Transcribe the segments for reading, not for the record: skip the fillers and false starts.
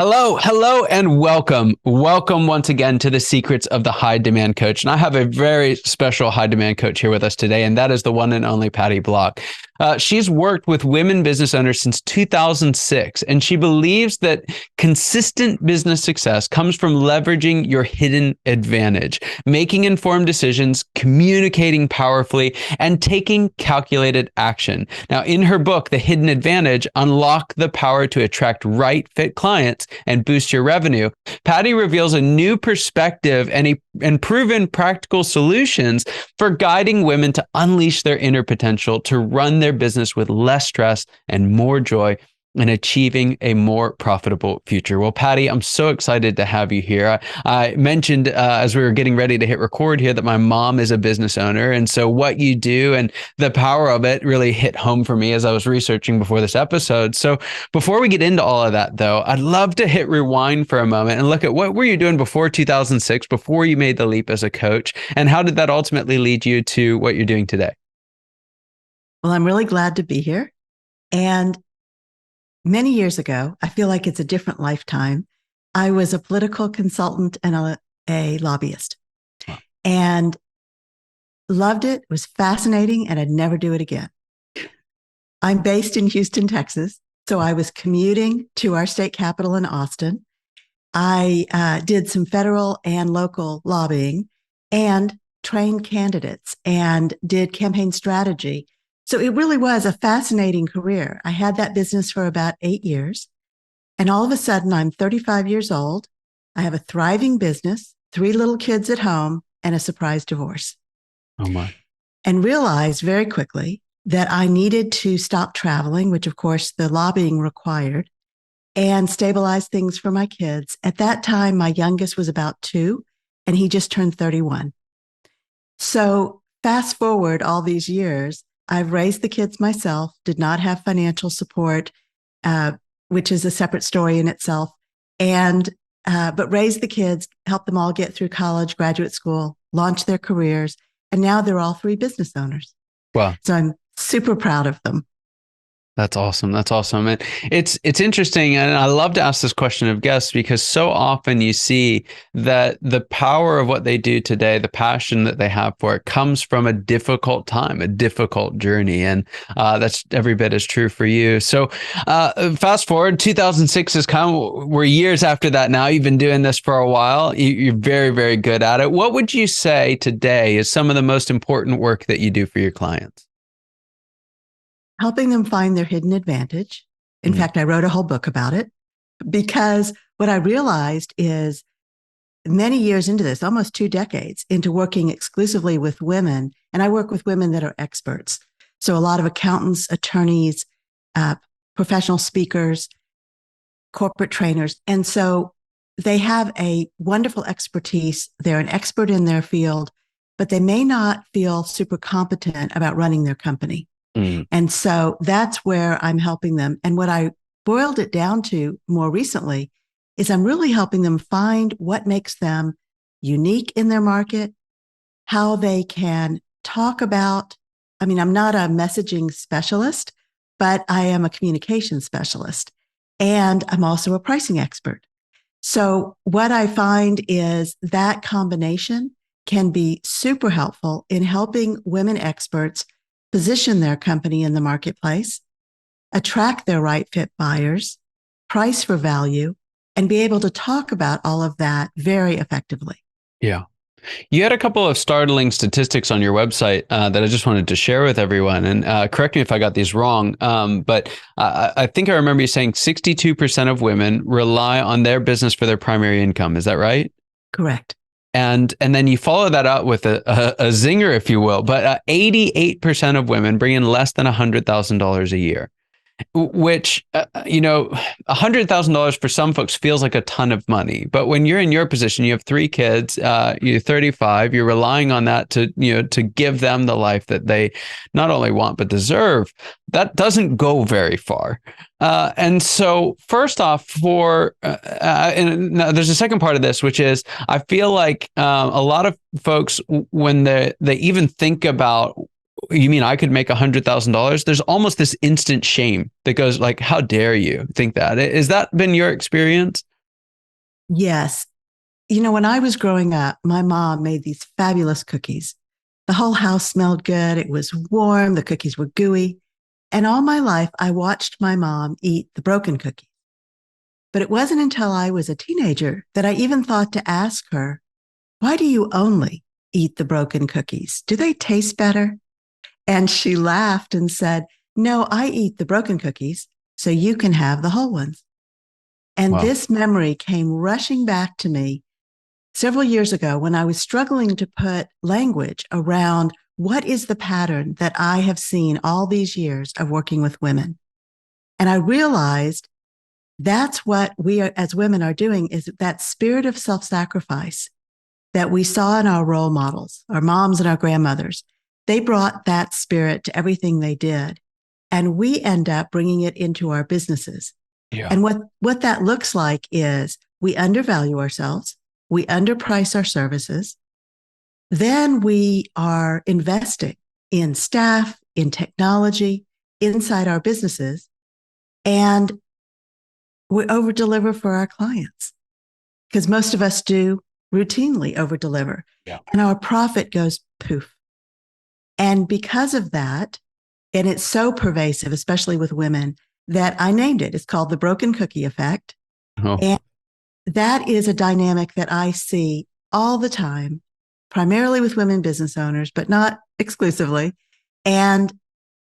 Hello, and welcome. Welcome once again to the Secrets of the High Demand Coach. And I have a very special high demand coach here with us today, and that is the one and only Patty Block. She's worked with women business owners since 2006, and she believes that consistent business success comes from leveraging your hidden advantage, making informed decisions, communicating powerfully, and taking calculated action. Now, in her book, The Hidden Advantage, Unlock the Power to Attract Right Fit Clients and Boost Your Revenue, Patty reveals a new perspective and proven practical solutions for guiding women to unleash their inner potential, to run their business with less stress and more joy, and achieving a more profitable future. Well, Patty, I'm so excited to have you here. I mentioned as we were getting ready to hit record here that my mom is a business owner. And so what you do and the power of it really hit home for me as I was researching before this episode. So before we get into all of that, though, I'd love to hit rewind for a moment and look at what were you doing before 2006, before you made the leap as a coach, and how did that ultimately lead you to what you're doing today? Well, I'm really glad to be here. And many years ago, I feel like it's a different lifetime, I was a political consultant and a lobbyist. Wow. And loved it. It was fascinating, and I'd never do it again. I'm based in Houston, Texas. So I was commuting to our state capital in Austin. I did some federal and local lobbying and trained candidates and did campaign strategy. So it really was a fascinating career. I had that business for about 8 years. And all of a sudden, I'm 35 years old. I have a thriving business, 3 little kids at home, and a surprise divorce. Oh, my. And realized very quickly that I needed to stop traveling, which of course the lobbying required, and stabilize things for my kids. At that time, my youngest was about 2, and he just turned 31. So fast forward all these years, I've raised the kids myself, did not have financial support, which is a separate story in itself, but raised the kids, helped them all get through college, graduate school, launch their careers, and now they're all 3 business owners. Wow. So I'm super proud of them. That's awesome. That's awesome. And it's interesting. And I love to ask this question of guests because so often you see that the power of what they do today, the passion that they have for it comes from a difficult time, a difficult journey. And that's every bit as true for you. So fast forward, 2006 is we're years after that now. You've been doing this for a while. You're very, very good at it. What would you say today is some of the most important work that you do for your clients? Helping them find their hidden advantage. In fact, I wrote a whole book about it because what I realized is many years into this, almost 2 decades into working exclusively with women, and I work with women that are experts. So a lot of accountants, attorneys, professional speakers, corporate trainers. And so they have a wonderful expertise. They're an expert in their field, but they may not feel super competent about running their company. And so that's where I'm helping them. And what I boiled it down to more recently is I'm really helping them find what makes them unique in their market, how they can talk about, I'm not a messaging specialist, but I am a communication specialist. And I'm also a pricing expert. So what I find is that combination can be super helpful in helping women experts position their company in the marketplace, attract their right fit buyers, price for value, and be able to talk about all of that very effectively. Yeah. You had a couple of startling statistics on your website that I just wanted to share with everyone. And correct me if I got these wrong, but I think I remember you saying 62% of women rely on their business for their primary income. Is that right? Correct. And then you follow that out with a zinger, if you will. But 88% of women bring in less than $100,000 a year, which, $100,000 for some folks feels like a ton of money. But when you're in your position, you have 3 kids, you're 35, you're relying on that to give them the life that they not only want, but deserve. That doesn't go very far. And so first off, and now there's a second part of this, which is I feel like a lot of folks, when they even think about, you mean I could make $100,000? There's almost this instant shame that goes like, how dare you think that? Has that been your experience? Yes. When I was growing up, my mom made these fabulous cookies. The whole house smelled good. It was warm. The cookies were gooey. And all my life, I watched my mom eat the broken cookies. But it wasn't until I was a teenager that I even thought to ask her, why do you only eat the broken cookies? Do they taste better? And she laughed and said, no, I eat the broken cookies so you can have the whole ones. And Wow. this memory came rushing back to me several years ago when I was struggling to put language around what is the pattern that I have seen all these years of working with women. And I realized that's what we are, as women are doing, is that spirit of self-sacrifice that we saw in our role models, our moms and our grandmothers. They brought that spirit to everything they did. And we end up bringing it into our businesses. Yeah. And what that looks like is we undervalue ourselves. We underprice our services. Then we are investing in staff, in technology, inside our businesses, and we over-deliver for our clients because most of us do routinely over-deliver. Yeah. And our profit goes poof. And because of that, and it's so pervasive, especially with women, that I named it. It's called the broken cookie effect. Oh. And that is a dynamic that I see all the time, primarily with women business owners, but not exclusively. And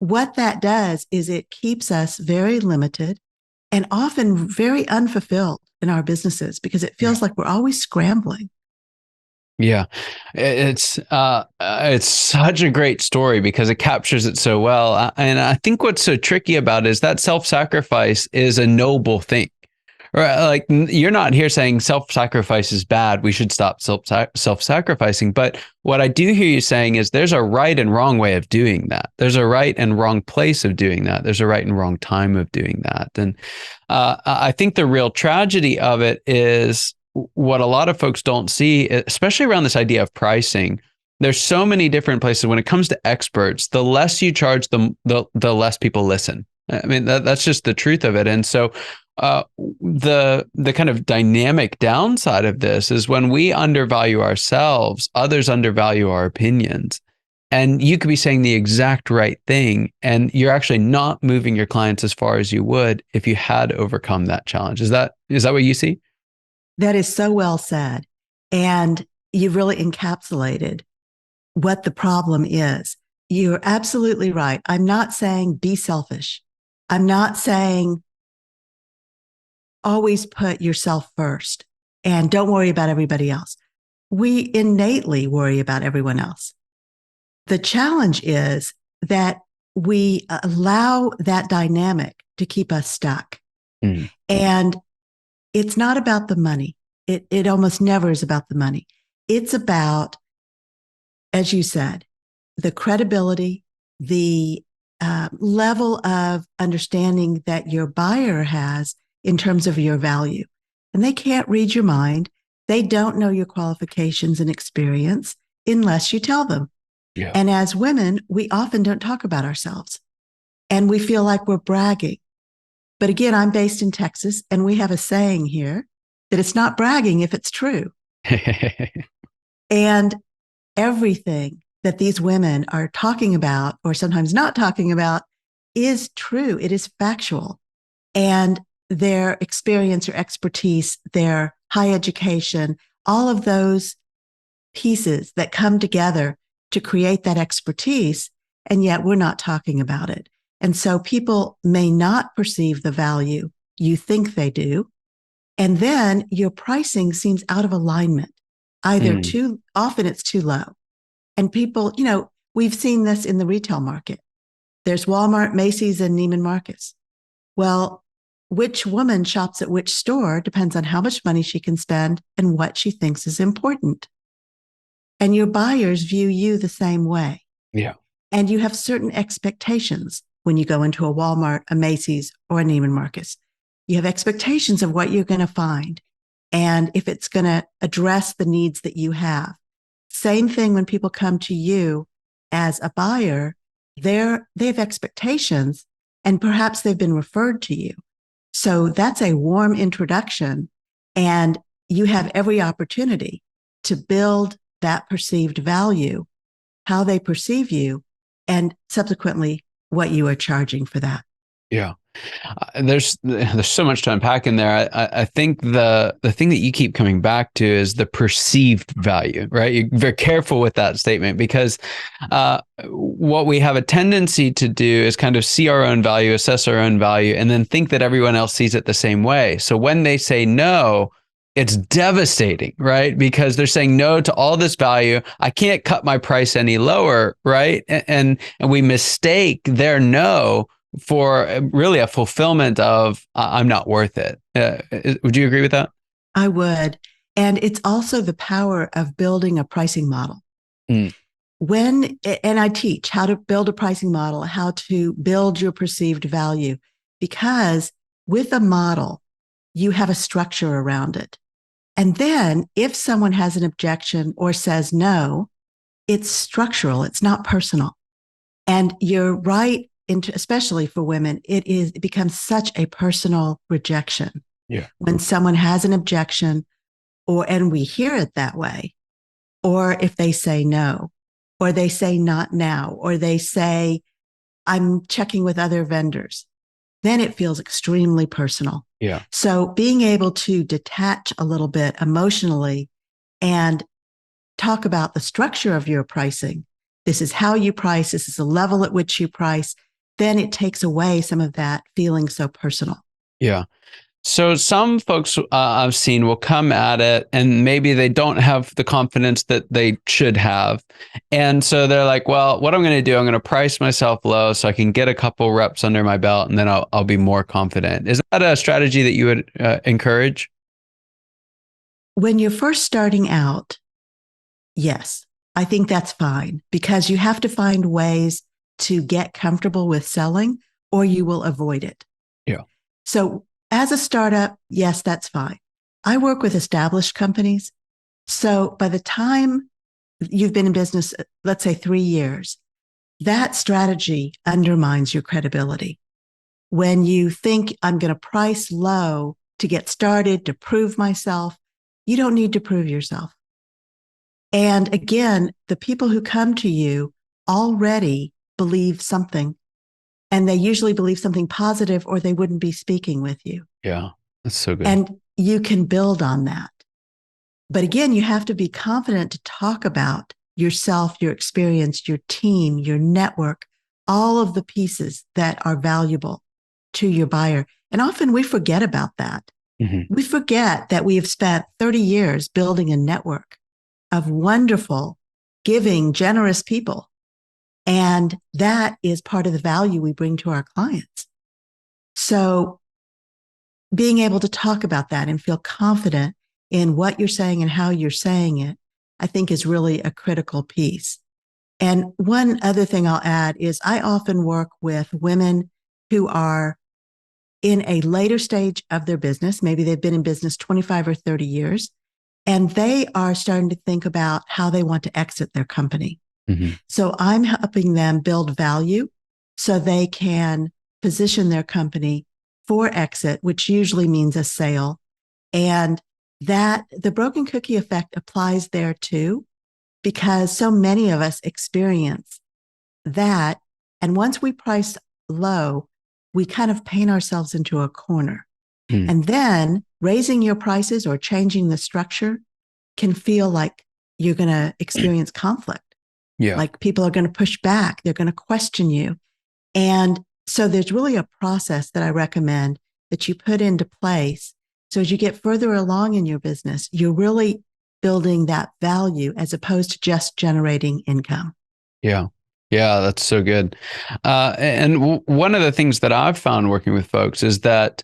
what that does is it keeps us very limited and often very unfulfilled in our businesses because it feels like we're always scrambling. Yeah, it's such a great story because it captures it so well. And I think what's so tricky about it is that self-sacrifice is a noble thing. Right? Like you're not here saying self-sacrifice is bad. We should stop self-sacrificing. But what I do hear you saying is there's a right and wrong way of doing that. There's a right and wrong place of doing that. There's a right and wrong time of doing that. And I think the real tragedy of it is what a lot of folks don't see, especially around this idea of pricing. There's so many different places when it comes to experts. The less you charge them, the less people listen. I mean, that's just the truth of it. And so the kind of dynamic downside of this is when we undervalue ourselves, others undervalue our opinions. And you could be saying the exact right thing, and you're actually not moving your clients as far as you would if you had overcome that challenge. Is that what you see? That is so well said. And you've really encapsulated what the problem is. You're absolutely right. I'm not saying be selfish. I'm not saying always put yourself first and don't worry about everybody else. We innately worry about everyone else. The challenge is that we allow that dynamic to keep us stuck. Mm. And it's not about the money. It almost never is about the money. It's about, as you said, the credibility, the level of understanding that your buyer has in terms of your value. And they can't read your mind. They don't know your qualifications and experience unless you tell them. Yeah. And as women, we often don't talk about ourselves and we feel like we're bragging. But again, I'm based in Texas and we have a saying here that it's not bragging if it's true. And everything that these women are talking about or sometimes not talking about is true. It is factual. And their experience or expertise, their high education, all of those pieces that come together to create that expertise, and yet we're not talking about it. And so people may not perceive the value you think they do. And then your pricing seems out of alignment. Either too often it's too low. And people, we've seen this in the retail market. There's Walmart, Macy's, and Neiman Marcus. Well, which woman shops at which store depends on how much money she can spend and what she thinks is important. And your buyers view you the same way. Yeah. And you have certain expectations when you go into a Walmart, a Macy's, or a Neiman Marcus. You have expectations of what you're going to find and if it's going to address the needs that you have. Same thing when people come to you as a buyer, they have expectations and perhaps they've been referred to you. So that's a warm introduction. And you have every opportunity to build that perceived value, how they perceive you, and subsequently what you are charging for that. Yeah. There's so much to unpack in there. I think the thing that you keep coming back to is the perceived value, right? You're very careful with that statement because what we have a tendency to do is kind of see our own value, assess our own value, and then think that everyone else sees it the same way. So when they say no, it's devastating, right? Because they're saying no to all this value. I can't cut my price any lower, right? And we mistake their no for really a fulfillment of I'm not worth it. Would you agree with that? I would. And it's also the power of building a pricing model. And I teach how to build a pricing model, how to build your perceived value, because with a model, you have a structure around it. And then if someone has an objection or says no, it's structural, it's not personal. And you're right. Especially for women, it becomes such a personal rejection. Yeah. When someone has an objection, and we hear it that way, or if they say no, or they say not now, or they say, I'm checking with other vendors, then it feels extremely personal. Yeah. So being able to detach a little bit emotionally and talk about the structure of your pricing. This is how you price. This is the level at which you price. Then it takes away some of that feeling so personal. Yeah. So some folks I've seen will come at it and maybe they don't have the confidence that they should have. And so they're like, well, what I'm going to do, I'm going to price myself low so I can get a couple reps under my belt and then I'll be more confident. Is that a strategy that you would encourage? When you're first starting out, yes, I think that's fine because you have to find ways to get comfortable with selling or you will avoid it. Yeah. So as a startup, yes, that's fine. I work with established companies. So by the time you've been in business, let's say 3 years, that strategy undermines your credibility. When you think I'm going to price low to get started, to prove myself, you don't need to prove yourself. And again, the people who come to you already believe something, and they usually believe something positive or they wouldn't be speaking with you. Yeah, that's so good. And you can build on that. But again, you have to be confident to talk about yourself, your experience, your team, your network, all of the pieces that are valuable to your buyer. And often we forget about that. Mm-hmm. We forget that we have spent 30 years building a network of wonderful, giving, generous people. And that is part of the value we bring to our clients. So being able to talk about that and feel confident in what you're saying and how you're saying it, I think is really a critical piece. And one other thing I'll add is I often work with women who are in a later stage of their business. Maybe they've been in business 25 or 30 years, and they are starting to think about how they want to exit their company. Mm-hmm. So I'm helping them build value so they can position their company for exit, which usually means a sale. And that the broken cookie effect applies there too, because so many of us experience that. And once we price low, we kind of paint ourselves into a corner. And then raising your prices or changing the structure can feel like you're going to experience conflict. Yeah. Like people are going to push back. They're going to question you. And so there's really a process that I recommend that you put into place. So as you get further along in your business, you're really building that value as opposed to just generating income. Yeah. Yeah, that's so good. One of the things that I've found working with folks is that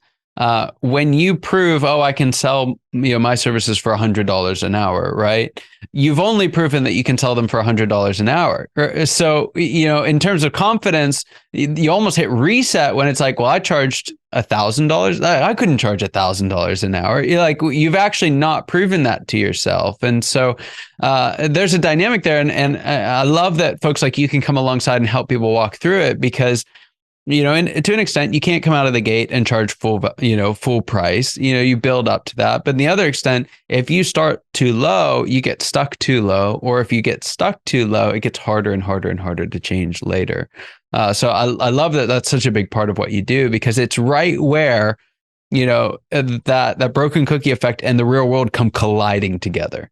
when you prove, I can sell my services for $100 an hour, right? You've only proven that you can sell them for $100 an hour. So, in terms of confidence, you almost hit reset when it's like, well, I charged $1,000. I couldn't charge $1,000 an hour. You've actually not proven that to yourself. And so there's a dynamic there. And I love that folks like you can come alongside and help people walk through it, because And to an extent, you can't come out of the gate and charge full price. You build up to that. But on the other extent, if you start too low, you get stuck too low. Or if you get stuck too low, it gets harder and harder and harder to change later. So I love that that's such a big part of what you do, because it's right where, that broken cookie effect and the real world come colliding together.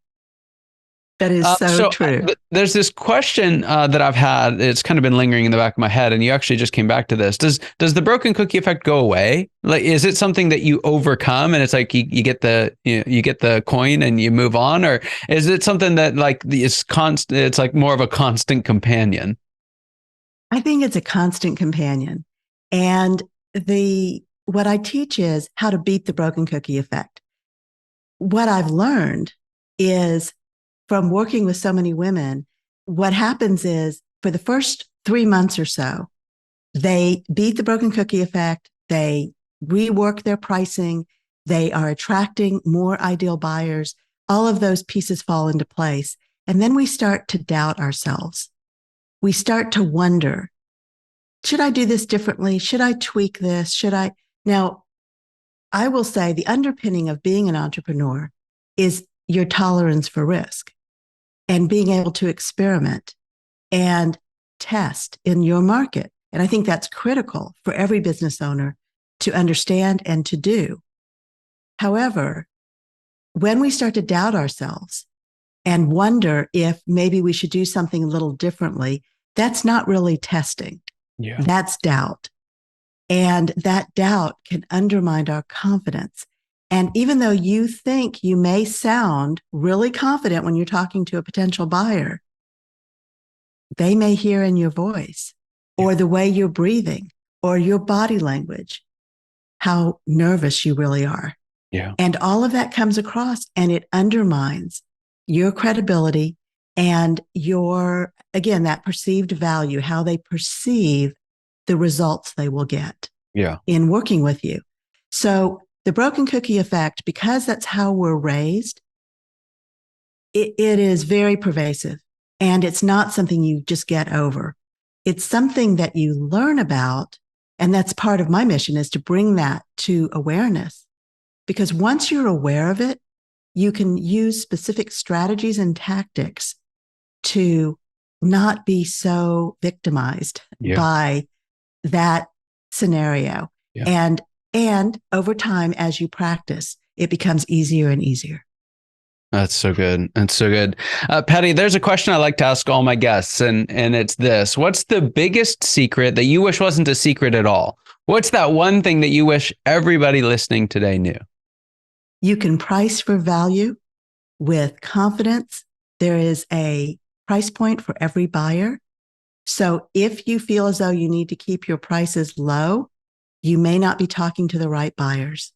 That is so true. There's this question that I've had. It's kind of been lingering in the back of my head, and you actually just came back to this. Does the broken cookie effect go away? Like, is it something that you overcome, and it's like you get the coin and you move on, or is it something that is constant? It's like more of a constant companion. I think it's a constant companion, and what I teach is how to beat the broken cookie effect. What I've learned is, from working with so many women, what happens is, for the first 3 months or so, they beat the broken cookie effect. They rework their pricing. They are attracting more ideal buyers. All of those pieces fall into place. And then we start to doubt ourselves. We start to wonder, should I do this differently? Should I tweak this? Now, I will say the underpinning of being an entrepreneur is your tolerance for risk and being able to experiment and test in your market. And I think that's critical for every business owner to understand and to do. However, when we start to doubt ourselves and wonder if maybe we should do something a little differently, that's not really testing. Yeah. That's doubt. And that doubt can undermine our confidence. And even though you think you may sound really confident when you're talking to a potential buyer, they may hear in your voice or the way you're breathing or your body language how nervous you really are. Yeah. And all of that comes across, and it undermines your credibility and that perceived value, how they perceive the results they will get in working with you. So the broken cookie effect, because that's how we're raised, it is very pervasive, and it's not something you just get over. It's something that you learn about, and that's part of my mission, is to bring that to awareness. Because once you're aware of it, you can use specific strategies and tactics to not be so victimized by that scenario. Yeah. And over time, as you practice, it becomes easier and easier. That's so good. That's so good. Patty, there's a question I like to ask all my guests, and it's this. What's the biggest secret that you wish wasn't a secret at all? What's that one thing that you wish everybody listening today knew? You can price for value with confidence. There is a price point for every buyer. So if you feel as though you need to keep your prices low, you may not be talking to the right buyers.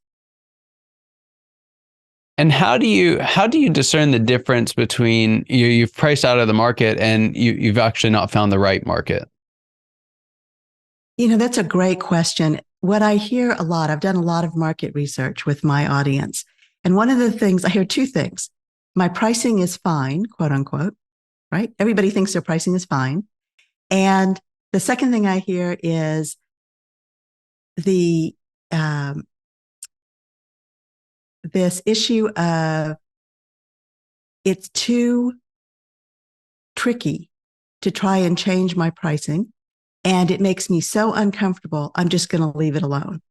And how do you discern the difference between you've priced out of the market and you've actually not found the right market? That's a great question. What I hear a lot, I've done a lot of market research with my audience. And one of the things, I hear two things. My pricing is fine, quote unquote, right? Everybody thinks their pricing is fine. And the second thing I hear is this issue of it's too tricky to try and change my pricing, and it makes me so uncomfortable, I'm just going to leave it alone.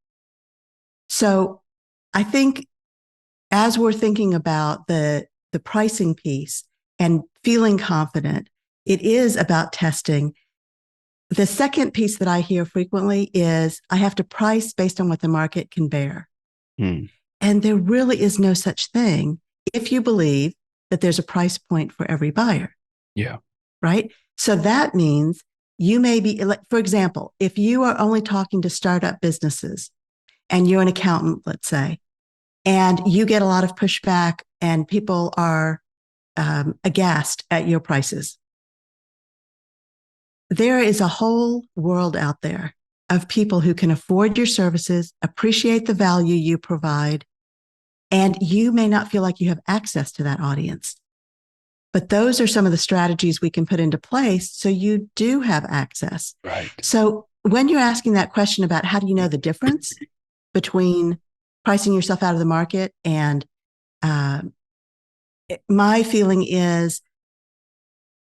So I think as we're thinking about the pricing piece and feeling confident, it is about testing. The second piece that I hear frequently is I have to price based on what the market can bear. And there really is no such thing if you believe that there's a price point for every buyer. Yeah. Right? So that means you may be, for example, if you are only talking to startup businesses and you're an accountant, let's say, and you get a lot of pushback and people are aghast at your prices, there is a whole world out there of people who can afford your services, appreciate the value you provide, and you may not feel like you have access to that audience. But those are some of the strategies we can put into place so you do have access. Right. So when you're asking that question about how do you know the difference between pricing yourself out of the market and uh, my feeling is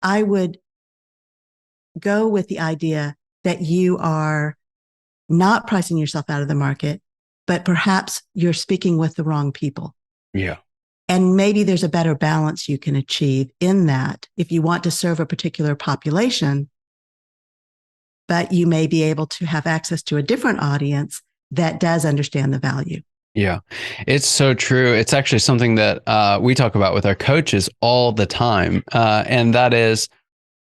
I would go with the idea that you are not pricing yourself out of the market, but perhaps you're speaking with the wrong people. Yeah. And maybe there's a better balance you can achieve in that if you want to serve a particular population, but you may be able to have access to a different audience that does understand the value. Yeah, it's so true. It's actually something that we talk about with our coaches all the time. And that is,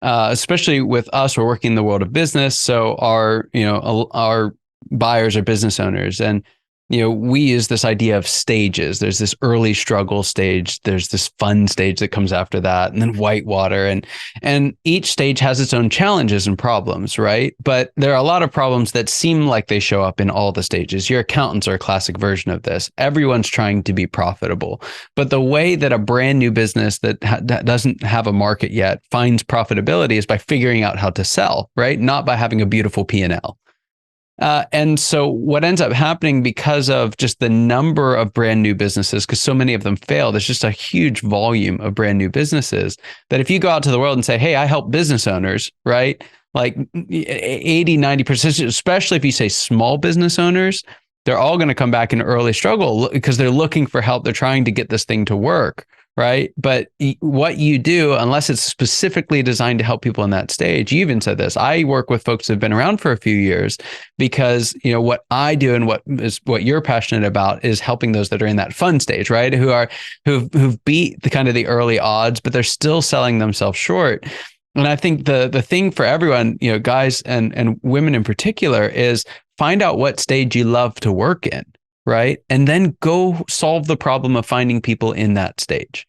especially with us, we're working in the world of business. So our buyers are business owners, and we use this idea of stages. There's this early struggle stage. There's this fun stage that comes after that, and then whitewater. And each stage has its own challenges and problems, right? But there are a lot of problems that seem like they show up in all the stages. Your accountants are a classic version of this. Everyone's trying to be profitable, but the way that a brand new business that doesn't have a market yet finds profitability is by figuring out how to sell, right? Not by having a beautiful P&L. And so what ends up happening because of just the number of brand new businesses, because so many of them fail, there's just a huge volume of brand new businesses that if you go out to the world and say, hey, I help business owners, right? Like 80, 90%, especially if you say small business owners, they're all going to come back in early struggle because they're looking for help. They're trying to get this thing to work. Right. But what you do, unless it's specifically designed to help people in that stage, you even said this, I work with folks who've been around for a few years because, what I do and what you're passionate about is helping those that are in that fun stage, right? Who've beat the kind of the early odds, but they're still selling themselves short. And I think the thing for everyone, guys and women in particular, is find out what stage you love to work in. Right. And then go solve the problem of finding people in that stage.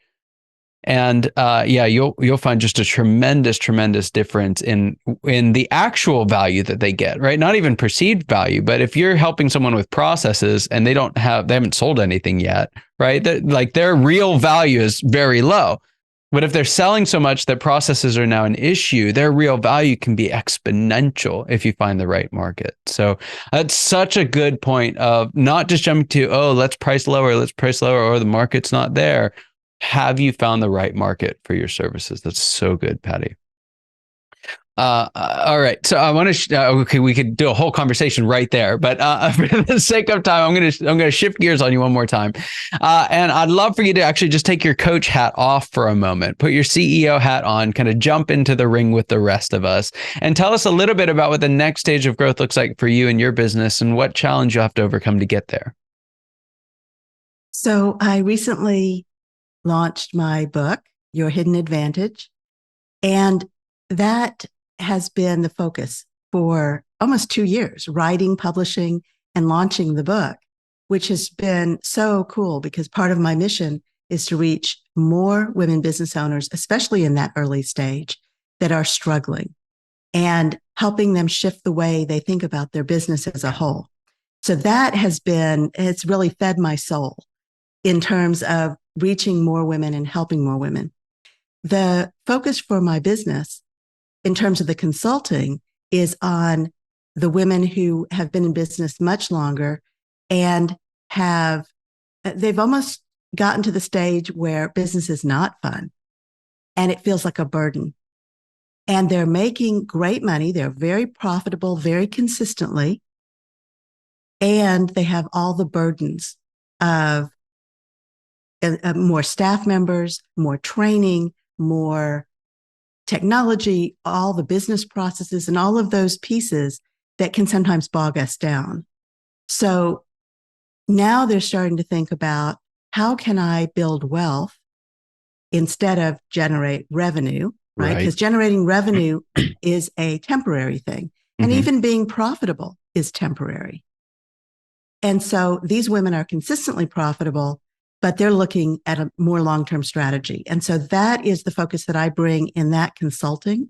And you'll find just a tremendous difference in the actual value that they get, right? Not even perceived value, but if you're helping someone with processes and they haven't sold anything yet, right? Like their real value is very low. But if they're selling so much that processes are now an issue, their real value can be exponential if you find the right market. So that's such a good point of not just jumping to, let's price lower, or the market's not there. Have you found the right market for your services? That's so good, Patty. All right. So I want to, we could do a whole conversation right there, but for the sake of time, I'm going to shift gears on you one more time. And I'd love for you to actually just take your coach hat off for a moment, put your CEO hat on, kind of jump into the ring with the rest of us, and tell us a little bit about what the next stage of growth looks like for you and your business and what challenge you have to overcome to get there. So I recently launched my book, Your Hidden Advantage, and that has been the focus for almost 2 years, writing, publishing, and launching the book, which has been so cool because part of my mission is to reach more women business owners, especially in that early stage, that are struggling and helping them shift the way they think about their business as a whole. So that it's really fed my soul in terms of reaching more women and helping more women. The focus for my business in terms of the consulting is on the women who have been in business much longer and they've almost gotten to the stage where business is not fun and it feels like a burden. And they're making great money. They're very profitable, very consistently. And they have all the burdens of more staff members, more training, more technology, all the business processes, and all of those pieces that can sometimes bog us down. So now they're starting to think about how can I build wealth instead of generate revenue, right? Because generating revenue is a temporary thing. And even being profitable is temporary. And so these women are consistently profitable, but they're looking at a more long-term strategy. And so that is the focus that I bring in that consulting,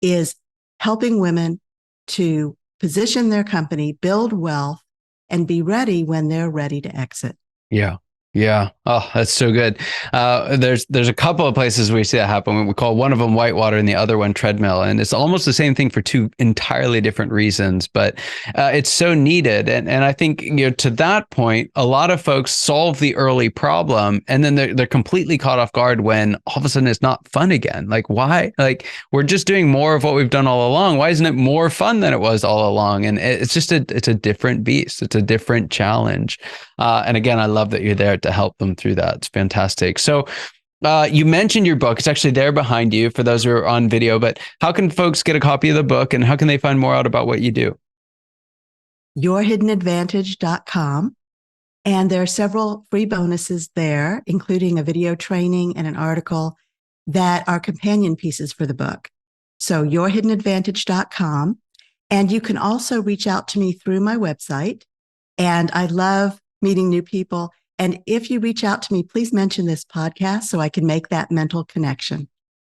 is helping women to position their company, build wealth, and be ready when they're ready to exit. Yeah. Yeah. Oh, that's so good. There's a couple of places we see that happen. We call one of them whitewater and the other one treadmill, and it's almost the same thing for two entirely different reasons. But it's so needed, and I think to that point, a lot of folks solve the early problem, and then they're completely caught off guard when all of a sudden it's not fun again. Like why? Like we're just doing more of what we've done all along. Why isn't it more fun than it was all along? And it's just it's a different beast. It's a different challenge. And again, I love that you're there to help them through that. It's fantastic. So you mentioned your book. It's actually there behind you for those who are on video, but how can folks get a copy of the book and how can they find more out about what you do? yourhiddenadvantage.com. And there are several free bonuses there, including a video training and an article that are companion pieces for the book. So yourhiddenadvantage.com. And you can also reach out to me through my website. And I love meeting new people. And if you reach out to me, please mention this podcast so I can make that mental connection.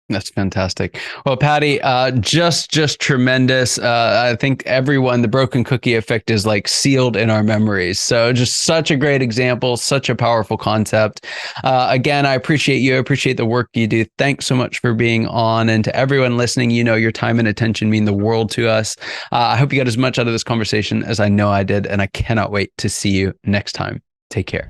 That's fantastic. Well, Patty, just tremendous. I think everyone, the broken cookie effect is like sealed in our memories. So just such a great example, such a powerful concept. Again, I appreciate you. I appreciate the work you do. Thanks so much for being on. And to everyone listening, your time and attention mean the world to us. I hope you got as much out of this conversation as I know I did. And I cannot wait to see you next time. Take care.